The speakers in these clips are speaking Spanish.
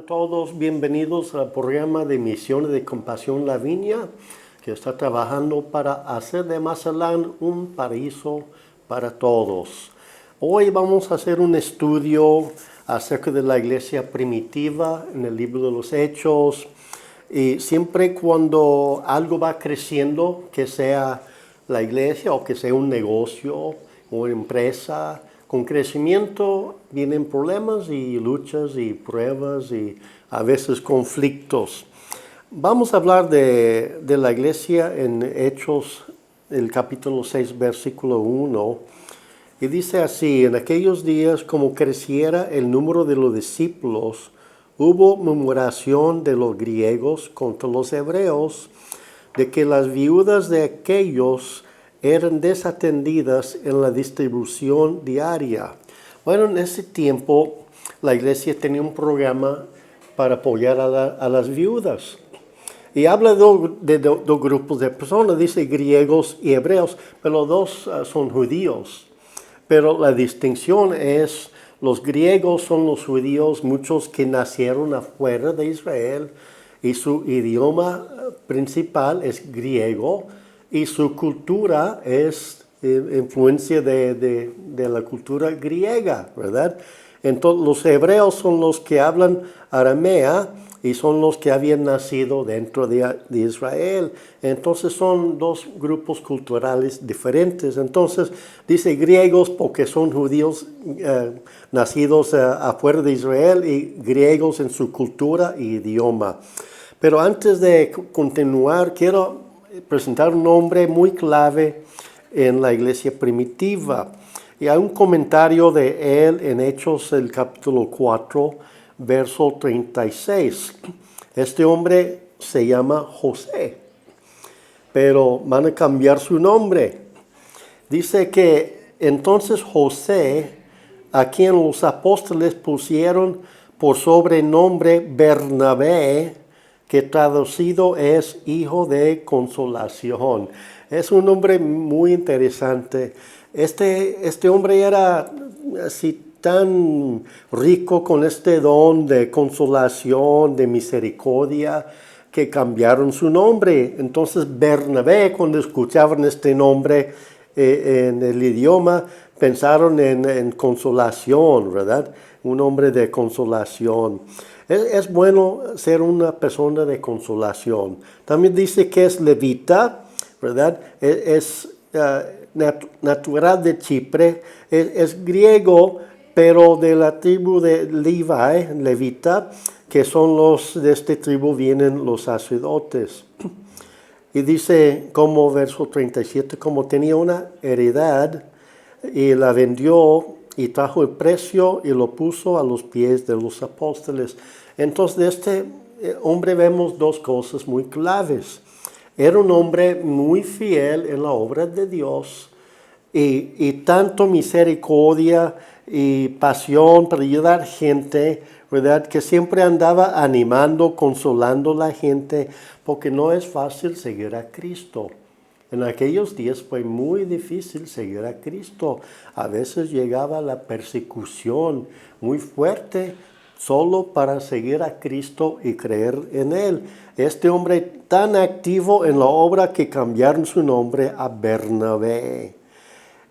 Sean todos bienvenidos al programa de Misiones de Compasión La Viña, que está trabajando para hacer de Mazatlán un paraíso para todos. Hoy vamos a hacer un estudio acerca de la iglesia primitiva en el libro de los Hechos. Y siempre cuando algo va creciendo, que sea la iglesia o que sea un negocio o una empresa, con crecimiento vienen problemas y luchas y pruebas y a veces conflictos. Vamos a hablar de la iglesia en Hechos, el capítulo 6, versículo 1. Y dice así: en aquellos días, como creciera el número de los discípulos, hubo murmuración de los griegos contra los hebreos, de que las viudas de aquellos eran desatendidas en la distribución diaria. Bueno, en ese tiempo la iglesia tenía un programa para apoyar a las viudas. Y habla de dos grupos de personas, dice griegos y hebreos, pero los dos son judíos. Pero la distinción es, los griegos son los judíos, muchos que nacieron afuera de Israel, y su idioma principal es griego, y su cultura es influencia de la cultura griega, ¿verdad? Entonces los hebreos son los que hablan aramea y son los que habían nacido dentro de Israel. Entonces son dos grupos culturales diferentes. Entonces dice griegos porque son judíos nacidos afuera de Israel y griegos en su cultura y idioma. Pero antes de continuar, quiero presentar un nombre muy clave en la iglesia primitiva. Y hay un comentario de él en Hechos, el capítulo 4, verso 36. Este hombre se llama José, pero van a cambiar su nombre. Dice que entonces José, a quien los apóstoles pusieron por sobrenombre Bernabé, que traducido es hijo de consolación. Es un nombre muy interesante. Este hombre era así tan rico con este don de consolación, de misericordia, que cambiaron su nombre. Entonces Bernabé, cuando escuchaban este nombre en el idioma, pensaron en consolación, ¿verdad? Un hombre de consolación. Es bueno ser una persona de consolación. También dice que es levita, ¿verdad? Es natural de Chipre, es griego, pero de la tribu de Levi, levita, que son los de esta tribu, vienen los sacerdotes. Y dice, como verso 37, como tenía una heredad y la vendió y trajo el precio y lo puso a los pies de los apóstoles. Entonces de este hombre vemos dos cosas muy claves. Era un hombre muy fiel en la obra de Dios y tanto misericordia y pasión para ayudar a gente, ¿verdad? Que siempre andaba animando, consolando a la gente, porque no es fácil seguir a Cristo. En aquellos días fue muy difícil seguir a Cristo. A veces llegaba la persecución muy fuerte solo para seguir a Cristo y creer en Él. Este hombre tan activo en la obra que cambiaron su nombre a Bernabé.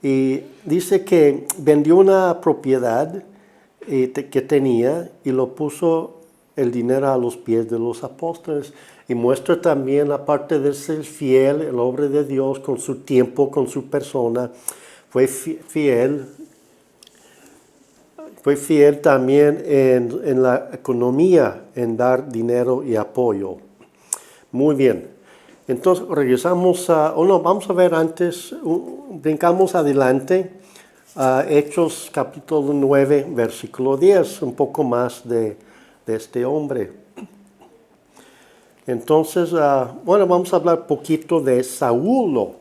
Y dice que vendió una propiedad que tenía y lo puso el dinero a los pies de los apóstoles. Y muestra también, aparte de ser fiel en la obra de Dios con su tiempo, con su persona, fue fiel también en la economía, en dar dinero y apoyo. Muy bien. Entonces regresamos vamos a ver antes, brincamos adelante a Hechos capítulo 9, versículo 10, un poco más de este hombre. Entonces, vamos a hablar poquito de Saulo,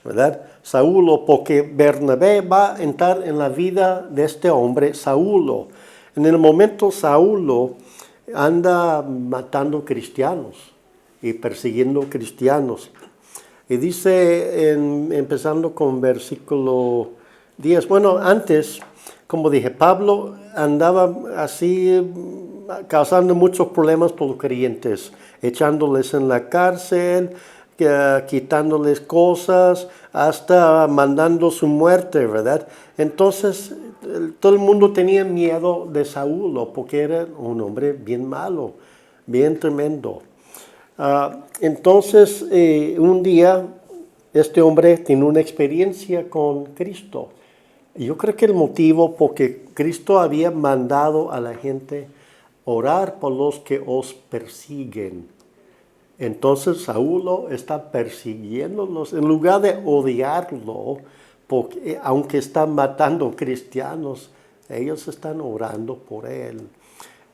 ¿verdad? Saulo, porque Bernabé va a entrar en la vida de este hombre, Saulo. En el momento Saulo anda matando cristianos y persiguiendo cristianos. Y dice, empezando con versículo 10, antes, como dije, Pablo andaba así causando muchos problemas por los creyentes, echándoles en la cárcel, quitándoles cosas, hasta mandando su muerte, ¿verdad? Entonces, todo el mundo tenía miedo de Saulo, porque era un hombre bien malo, bien tremendo. Entonces, un día, este hombre tiene una experiencia con Cristo. Yo creo que el motivo, porque Cristo había mandado a la gente orar por los que os persiguen. Entonces Saulo está persiguiéndolos en lugar de odiarlo, porque aunque están matando cristianos, ellos están orando por él.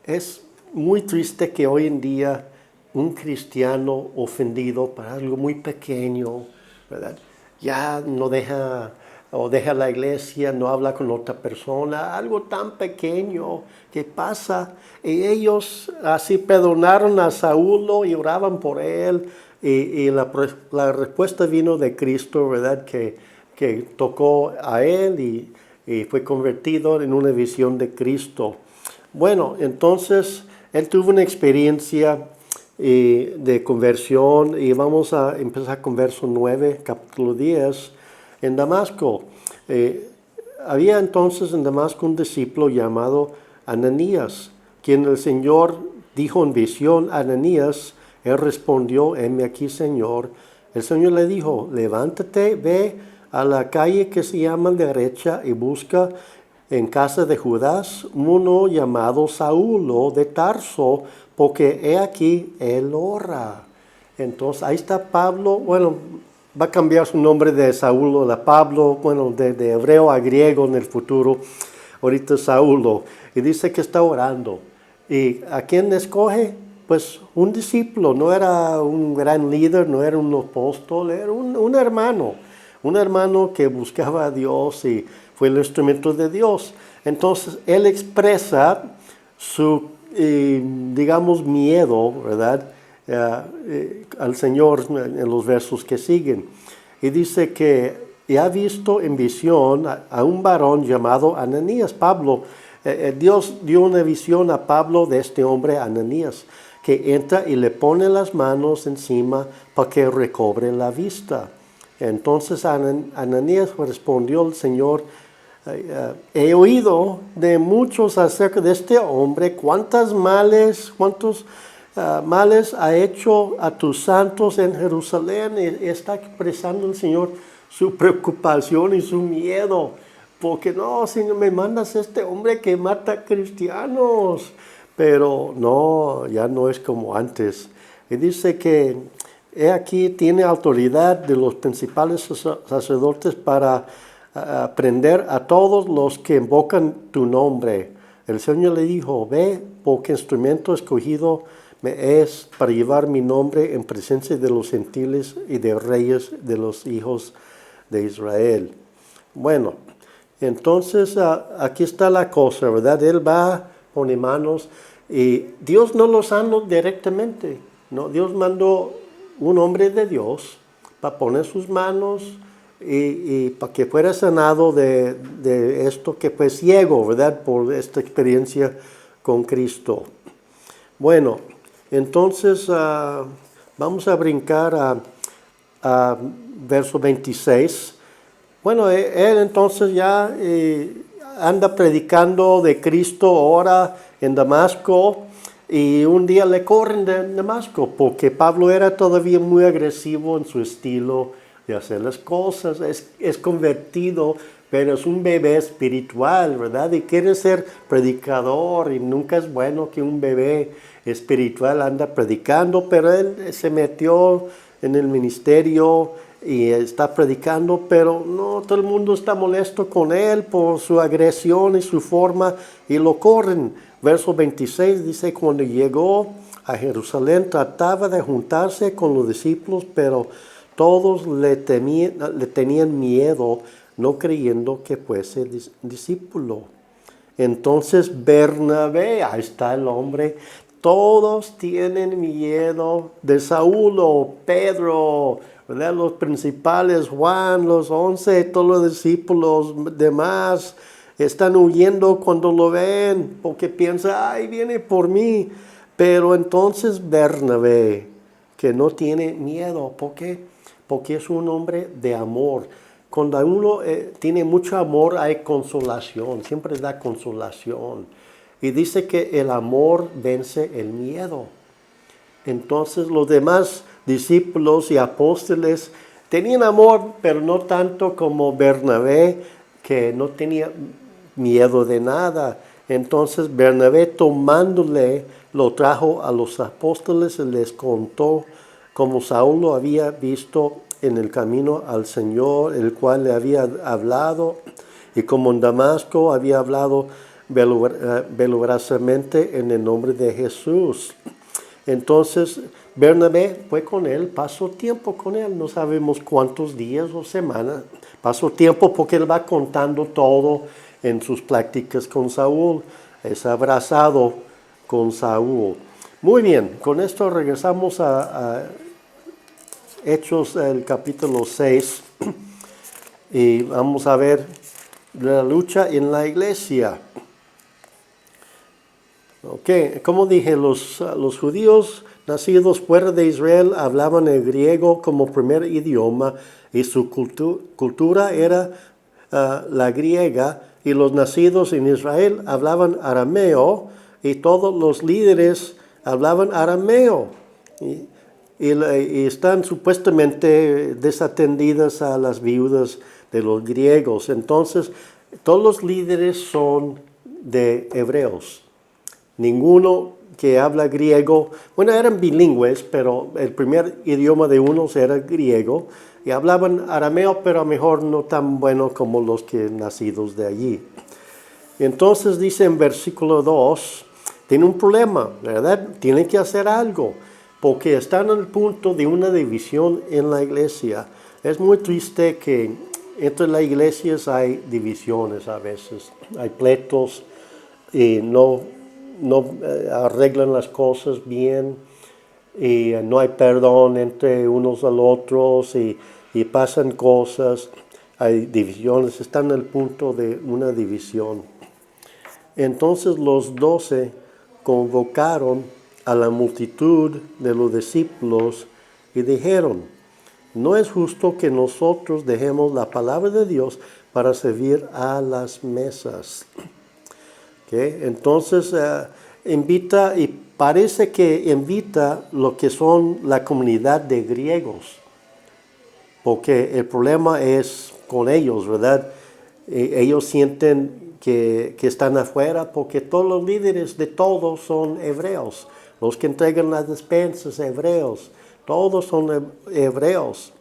Es muy triste que hoy en día un cristiano ofendido por algo muy pequeño, ¿verdad? Ya no deja o deja la iglesia, no habla con otra persona, algo tan pequeño que pasa. Y ellos así perdonaron a Saulo y oraban por él. Y la respuesta vino de Cristo, ¿verdad? Que tocó a él y fue convertido en una visión de Cristo. Bueno, entonces él tuvo una experiencia de conversión y vamos a empezar con verso 9, capítulo 10. En Damasco, había entonces en Damasco un discípulo llamado Ananías, quien el Señor dijo en visión a Ananías. Él respondió, heme aquí, Señor. El Señor le dijo, levántate, ve a la calle que se llama derecha y busca en casa de Judas uno llamado Saulo de Tarso, porque he aquí, él ora. Entonces, ahí está Pablo, bueno, va a cambiar su nombre de Saulo a Pablo, bueno, de hebreo a griego en el futuro. Ahorita Saulo. Y dice que está orando. ¿Y a quién escoge? Pues un discípulo. No era un gran líder, no era un apóstol, era un hermano. Un hermano que buscaba a Dios y fue el instrumento de Dios. Entonces, él expresa su, digamos, miedo, ¿verdad? Al Señor en los versos que siguen. Y dice que ha visto en visión a un varón llamado Ananías. Pablo, Dios dio una visión a Pablo de este hombre Ananías, que entra y le pone las manos encima para que recobre la vista. Entonces Ananías respondió al Señor, he oído de muchos acerca de este hombre, cuántos males ha hecho a tus santos en Jerusalén. Y está expresando el Señor su preocupación y su miedo, porque no, Señor, me mandas este hombre que mata cristianos, pero no, ya no es como antes. Y dice que he aquí tiene autoridad de los principales sacerdotes para prender a todos los que invocan tu nombre. El Señor le dijo, ve, porque instrumento escogido me es para llevar mi nombre en presencia de los gentiles y de reyes de los hijos de Israel. Bueno, entonces aquí está la cosa, ¿verdad? Él va, pone manos y Dios no lo sanó directamente, ¿no? Dios mandó un hombre de Dios para poner sus manos y para que fuera sanado de esto que fue ciego, ¿verdad? Por esta experiencia con Cristo. Bueno, entonces vamos a brincar a verso 26. Bueno, él entonces ya anda predicando de Cristo ahora en Damasco. Y un día le corren de Damasco porque Pablo era todavía muy agresivo en su estilo de hacer las cosas. Es convertido, pero es un bebé espiritual, ¿verdad? Y quiere ser predicador y nunca es bueno que un bebé espiritual anda predicando, pero él se metió en el ministerio y está predicando, pero no, todo el mundo está molesto con él por su agresión y su forma y lo corren. Verso 26 dice, cuando llegó a Jerusalén trataba de juntarse con los discípulos, pero todos le tenían miedo, no creyendo que fuese discípulo. Entonces Bernabé, ahí está el hombre, todos tienen miedo de Saulo, Pedro, ¿verdad? Los principales, Juan, los 11, todos los discípulos demás. están huyendo cuando lo ven, porque piensa, ay, viene por mí. Pero entonces Bernabé, que no tiene miedo, ¿por qué? Porque es un hombre de amor. Cuando uno tiene mucho amor hay consolación, siempre da consolación. Y dice que el amor vence el miedo. Entonces los demás discípulos y apóstoles tenían amor, pero no tanto como Bernabé, que no tenía miedo de nada. Entonces Bernabé tomándole lo trajo a los apóstoles y les contó como Saúl lo había visto en el camino al Señor, el cual le había hablado, y como en Damasco había hablado veladoramente en el nombre de Jesús. Entonces Bernabé fue con él, pasó tiempo con él, no sabemos cuántos días o semanas, pasó tiempo porque él va contando todo en sus prácticas con Saúl, es abrazado con Saúl. Muy bien, con esto regresamos a Hechos, el capítulo 6, y vamos a ver la lucha en la iglesia. Ok, como dije, los judíos nacidos fuera de Israel hablaban el griego como primer idioma y su cultura era la griega, y los nacidos en Israel hablaban arameo y todos los líderes hablaban arameo. Y están supuestamente desatendidas a las viudas de los griegos. Entonces, todos los líderes son de hebreos. Ninguno que habla griego, bueno, eran bilingües, pero el primer idioma de unos era griego, y hablaban arameo, pero a lo mejor no tan bueno como los que nacidos de allí. Entonces dice en versículo 2, tiene un problema, ¿verdad? Tienen que hacer algo, porque están al punto de una división en la iglesia. Es muy triste que entre las iglesias hay divisiones a veces, hay pleitos y no arreglan las cosas bien, y no hay perdón entre unos a los otros, y pasan cosas, hay divisiones, están al punto de una división. Entonces los 12 convocaron a la multitud de los discípulos y dijeron, no es justo que nosotros dejemos la palabra de Dios para servir a las mesas. ¿Okay? Entonces invita, y parece que invita lo que son la comunidad de griegos, porque el problema es con ellos, ¿verdad? Ellos sienten que están afuera porque todos los líderes de todos son hebreos, los que entregan las despensas hebreos, todos son hebreos.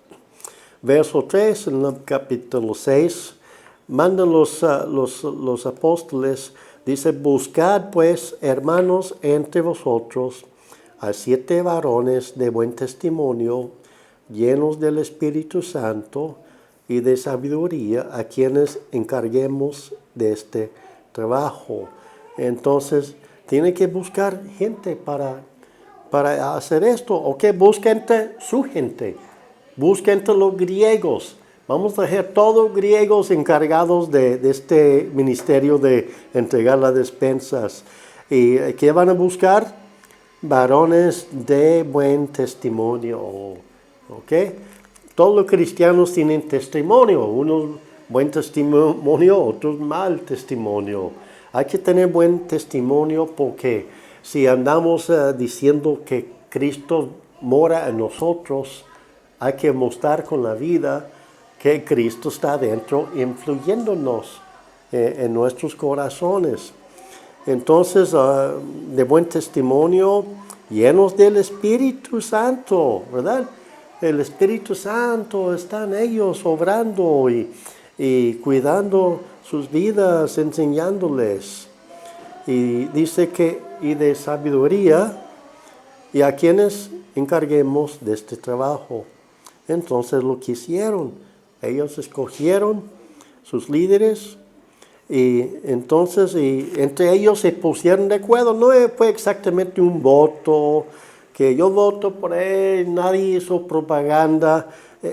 Verso 3 en el capítulo 6, mandan los apóstoles. Dice, buscad pues, hermanos, entre vosotros a 7 varones de buen testimonio, llenos del Espíritu Santo y de sabiduría, a quienes encarguemos de este trabajo. Entonces, tiene que buscar gente para hacer esto. ¿Ok? Busca entre su gente, busca entre los griegos. Vamos a dejar todos griegos encargados de este ministerio de entregar las despensas. ¿Y qué van a buscar? Varones de buen testimonio. ¿Ok? Todos los cristianos tienen testimonio. Unos buen testimonio, otros mal testimonio. Hay que tener buen testimonio porque si andamos diciendo que Cristo mora en nosotros, hay que mostrar con la vida que Cristo está dentro, influyéndonos en nuestros corazones. Entonces, de buen testimonio, llenos del Espíritu Santo, ¿verdad? El Espíritu Santo está en ellos obrando y cuidando sus vidas, enseñándoles. Y dice que, y de sabiduría, y a quienes encarguemos de este trabajo. Entonces lo que hicieron, ellos escogieron sus líderes, y entonces entre ellos se pusieron de acuerdo. No fue exactamente un voto, que yo voto por él, nadie hizo propaganda.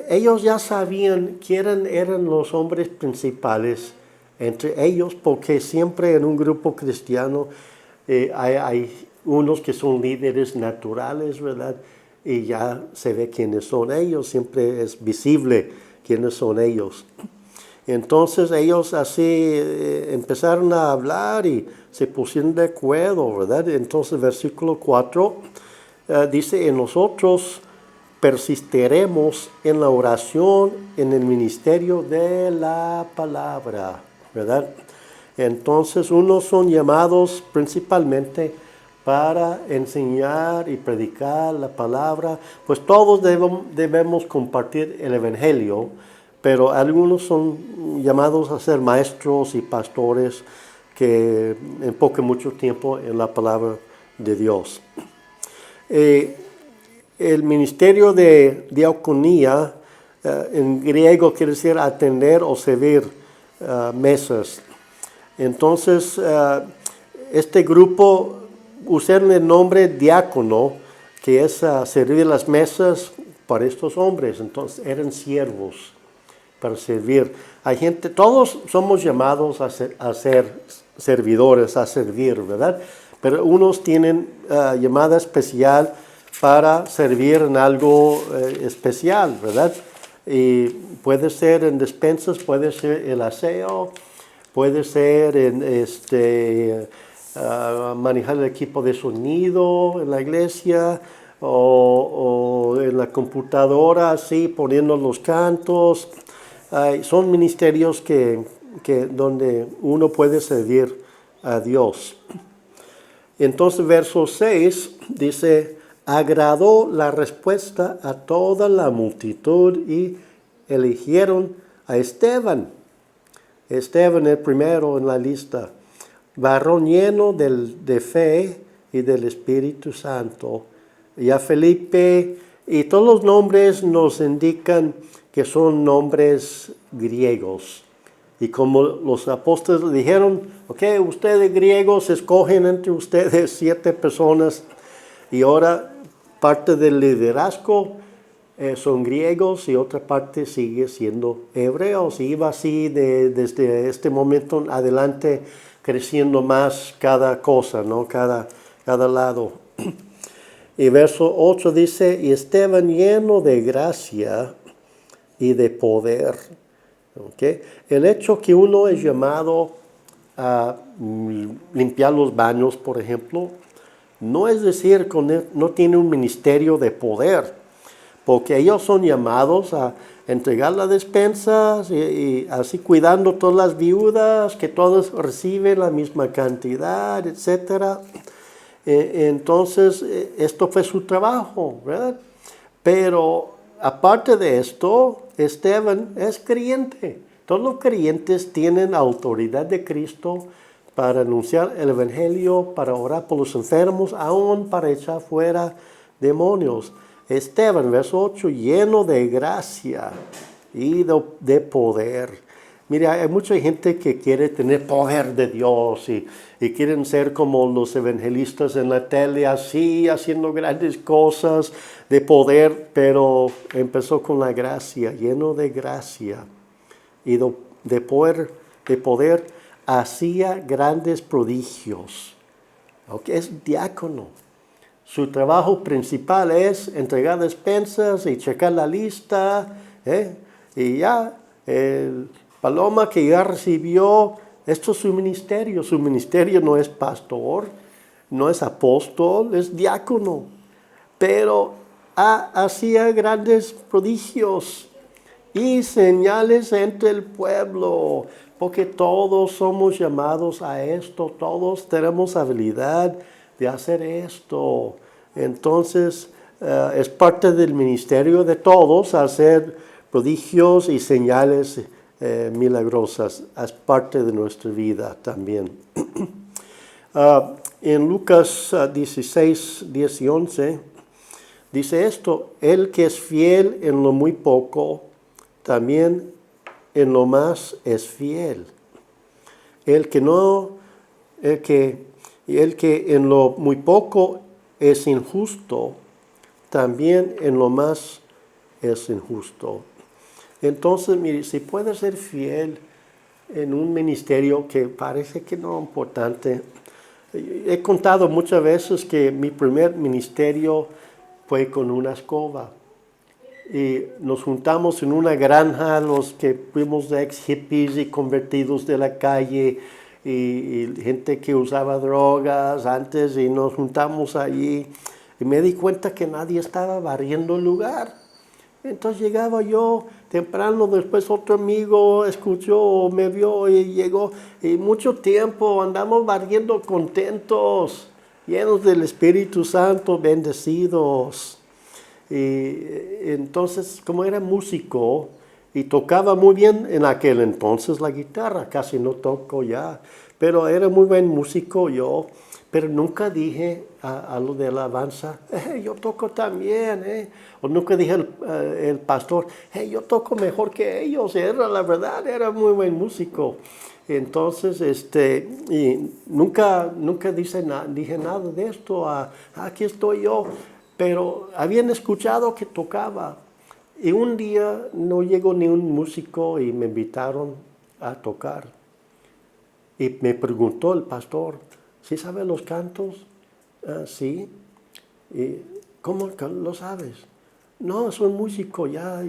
Ellos ya sabían quiénes eran los hombres principales entre ellos, porque siempre en un grupo cristiano hay unos que son líderes naturales, ¿verdad? Y ya se ve quiénes son ellos, siempre es visible quiénes son ellos. Entonces ellos así empezaron a hablar y se pusieron de acuerdo, ¿verdad? Entonces versículo 4 dice, en nosotros persistiremos en la oración, en el ministerio de la palabra, ¿verdad? Entonces unos son llamados principalmente para enseñar y predicar la palabra, pues todos debemos compartir el evangelio, pero algunos son llamados a ser maestros y pastores que enfoquen mucho tiempo en la palabra de Dios. El ministerio de diaconía en griego quiere decir atender o servir mesas. Entonces, este grupo usaron el nombre diácono, que es servir las mesas para estos hombres. Entonces, eran siervos para servir. Hay gente, todos somos llamados a ser servidores, a servir, ¿verdad? Pero unos tienen llamada especial para servir en algo especial, ¿verdad? Y puede ser en despensas, puede ser el aseo, puede ser en manejar el equipo de sonido en la iglesia o en la computadora, así poniendo los cantos. Son ministerios donde uno puede servir a Dios. Entonces, verso 6 dice, agradó la respuesta a toda la multitud y eligieron a Esteban. Esteban el primero en la lista, varón lleno de fe y del Espíritu Santo. Y a Felipe, y todos los nombres nos indican que son nombres griegos. Y como los apóstoles dijeron, ok, ustedes griegos escogen entre ustedes 7 personas. Y ahora parte del liderazgo son griegos y otra parte sigue siendo hebreos. Y iba así desde este momento adelante creciendo más cada cosa, ¿no? Cada lado. Y verso 8 dice, y Esteban lleno de gracia y de poder. ¿Okay? El hecho que uno es llamado a limpiar los baños, por ejemplo, no es decir que no tiene un ministerio de poder, porque ellos son llamados a entregar las despensas y así cuidando todas las viudas, que todos reciben la misma cantidad, etc. Entonces, esto fue su trabajo, ¿verdad? Pero aparte de esto, Esteban es creyente. Todos los creyentes tienen autoridad de Cristo para anunciar el evangelio, para orar por los enfermos, aún para echar fuera demonios. Esteban, verso 8, lleno de gracia y de poder. Mira, hay mucha gente que quiere tener poder de Dios y quieren ser como los evangelistas en la tele, así, haciendo grandes cosas de poder, pero empezó con la gracia, lleno de gracia y de poder, hacía grandes prodigios. Okay, es diácono. Su trabajo principal es entregar despensas y checar la lista, y ya, Paloma que ya recibió, esto es su ministerio. Su ministerio no es pastor, no es apóstol, es diácono. Pero hacía grandes prodigios y señales entre el pueblo, porque todos somos llamados a esto, todos tenemos habilidad de hacer esto. Entonces, es parte del ministerio de todos hacer prodigios y señales milagrosas. Es parte de nuestra vida también. En Lucas 16, 10 y 11, dice esto, el que es fiel en lo muy poco, también en lo más es fiel. El que en lo muy poco es injusto, también en lo más es injusto. Entonces, mire, si puede ser fiel en un ministerio que parece que no es importante. He contado muchas veces que mi primer ministerio fue con una escoba. Y nos juntamos en una granja, los que fuimos de ex hippies y convertidos de la calle, y gente que usaba drogas antes, y nos juntamos allí. Y me di cuenta que nadie estaba barriendo el lugar. Entonces llegaba yo temprano, después otro amigo escuchó, me vio y llegó. Y mucho tiempo andamos barriendo contentos, llenos del Espíritu Santo, bendecidos. Y entonces, como era músico y tocaba muy bien en aquel entonces la guitarra, casi no toco ya, pero era muy buen músico yo, pero nunca dije a lo de la alabanza, yo toco también, o nunca dije el pastor, yo toco mejor que ellos, era la verdad, era muy buen músico. Entonces, y nunca dije nada de esto, aquí estoy yo. Pero habían escuchado que tocaba. Y un día no llegó ni un músico y me invitaron a tocar. Y me preguntó el pastor, ¿sí sabe los cantos? Sí. ¿Y cómo lo sabes? No, soy músico, ya,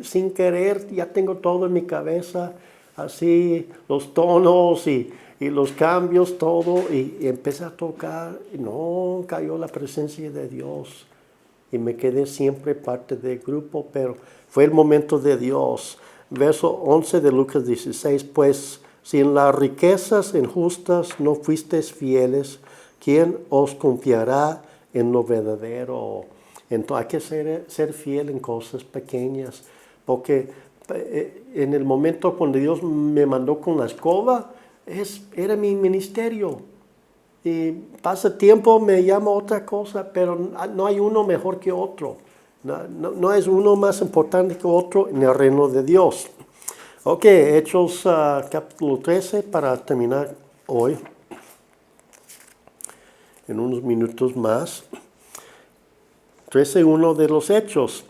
sin querer, ya tengo todo en mi cabeza, así, los tonos y los cambios, todo, y empecé a tocar, y no, cayó la presencia de Dios, y me quedé siempre parte del grupo, pero fue el momento de Dios. Verso 11 de Lucas 16, pues, si en las riquezas injustas no fuisteis fieles, ¿quién os confiará en lo verdadero? Entonces hay que ser fiel en cosas pequeñas, porque en el momento cuando Dios me mandó con la escoba, era mi ministerio. Y pasa tiempo, me llama otra cosa, pero no hay uno mejor que otro. No es uno más importante que otro en el reino de Dios. Ok, Hechos capítulo 13 para terminar hoy, en unos minutos más. 13:1 de los Hechos.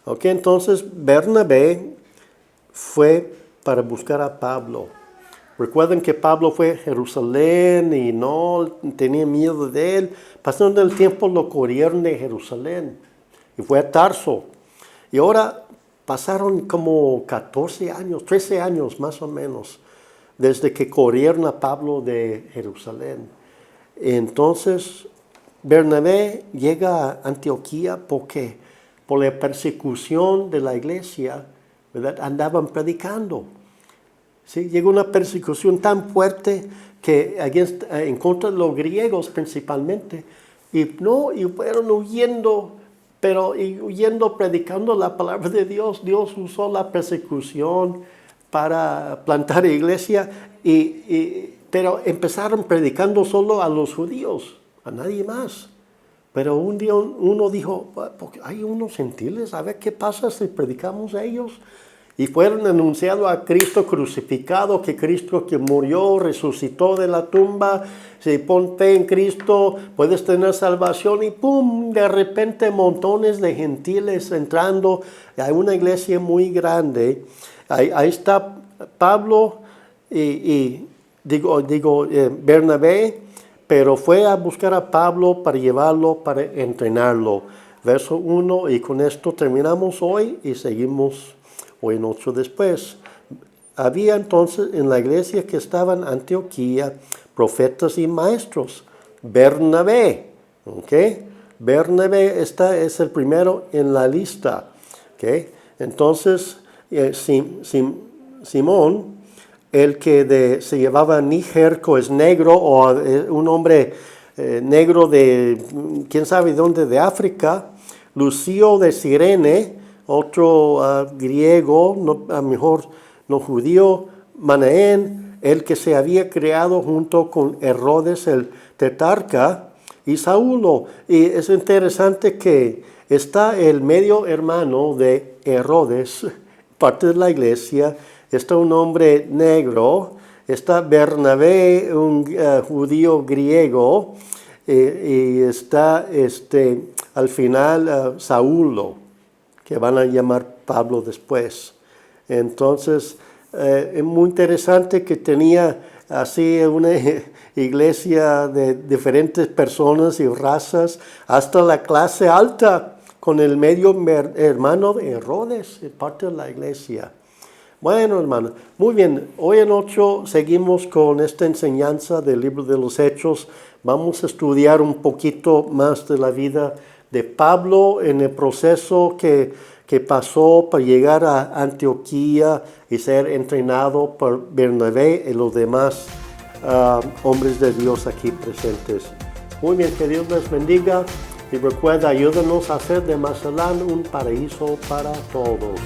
Ok, entonces Bernabé fue para buscar a Pablo. Recuerden que Pablo fue a Jerusalén y no tenía miedo de él. Pasando el tiempo lo corrieron de Jerusalén y fue a Tarso. Y ahora pasaron como 14 años, 13 años más o menos, desde que corrieron a Pablo de Jerusalén. Entonces Bernabé llega a Antioquía porque por la persecución de la iglesia, ¿verdad? Andaban predicando. ¿Sí? Llegó una persecución tan fuerte que en contra de los griegos principalmente, y fueron huyendo, pero huyendo predicando la palabra de Dios. Dios usó la persecución para plantar iglesia, pero empezaron predicando solo a los judíos, a nadie más. Pero un día uno dijo, porque hay unos gentiles, a ver qué pasa si predicamos a ellos. Y fueron anunciando a Cristo crucificado, que Cristo que murió, resucitó de la tumba. Si pon fe en Cristo, puedes tener salvación. Y ¡pum! De repente montones de gentiles entrando. Hay una iglesia muy grande. Ahí está Pablo Bernabé, pero fue a buscar a Pablo para llevarlo, para entrenarlo. Verso 1, y con esto terminamos hoy y seguimos hoy en 8 después. Había entonces en la iglesia que estaba en Antioquía profetas y maestros. Bernabé, ¿ok? Bernabé es el primero en la lista, ¿ok? Entonces, Simón, el que se llevaba Níger, es negro, o un hombre negro de, quién sabe dónde, de África. Lucio de Cirene, otro griego, a lo mejor no judío. Manaén, el que se había criado junto con Herodes el tetrarca, y Saulo. Y es interesante que está el medio hermano de Herodes, parte de la iglesia. Está un hombre negro, está Bernabé, un judío griego, y está al final Saulo, que van a llamar Pablo después. Entonces, Es muy interesante que tenía así una iglesia de diferentes personas y razas, hasta la clase alta, con el medio hermano de Herodes, parte de la iglesia. Bueno, hermanos, muy bien. Hoy en 8 seguimos con esta enseñanza del libro de los Hechos. Vamos a estudiar un poquito más de la vida de Pablo en el proceso que pasó para llegar a Antioquía y ser entrenado por Bernabé y los demás hombres de Dios aquí presentes. Muy bien, que Dios les bendiga y recuerda, ayúdanos a hacer de Mazatlán un paraíso para todos.